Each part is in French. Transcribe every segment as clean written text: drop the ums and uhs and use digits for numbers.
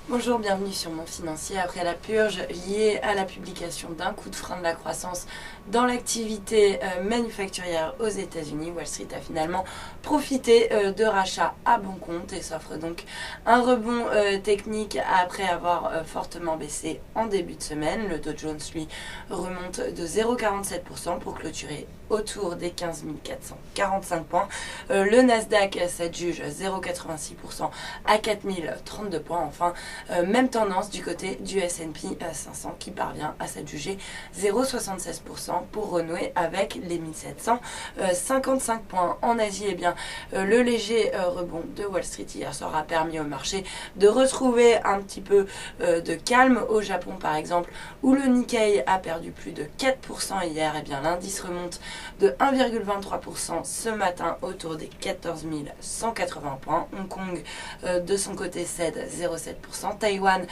Bonjour, bienvenue sur Mon Financier. Après la purge liée à la publication d'un coup de frein de la croissance dans l'activité manufacturière aux États-Unis, Wall Street a finalement profité de rachats à bon compte et s'offre donc un rebond technique après avoir fortement baissé en début de semaine. Le Dow Jones, lui, remonte de 0,47% pour clôturer autour des 15 445 points. Le Nasdaq s'adjuge 0,86% à 4032 points. Enfin, même tendance du côté du S&P 500 qui parvient à s'adjuger 0,76% pour renouer avec les 1755 points. En Asie, eh bien, le léger rebond de Wall Street hier soir a permis au marché de retrouver un petit peu de calme. Au Japon, par exemple, où le Nikkei a perdu plus de 4% hier, eh bien, l'indice remonte de 1,23% ce matin autour des 14 180 points. Hong Kong, de son côté, cède 0,7%. Taïwan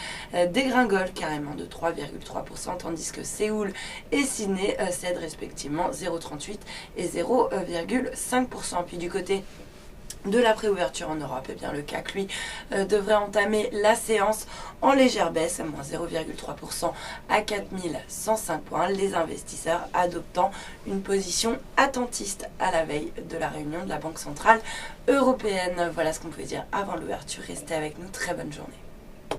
dégringole carrément de 3,3%, tandis que Séoul et Sydney cèdent respectivement 0,38 et 0,5%. Puis du côté de la préouverture en Europe, eh bien, le CAC, lui, devrait entamer la séance en légère baisse, à moins 0,3% à 4105 points, les investisseurs adoptant une position attentiste à la veille de la réunion de la Banque Centrale Européenne. Voilà ce qu'on pouvait dire avant l'ouverture. Restez avec nous, très bonne journée.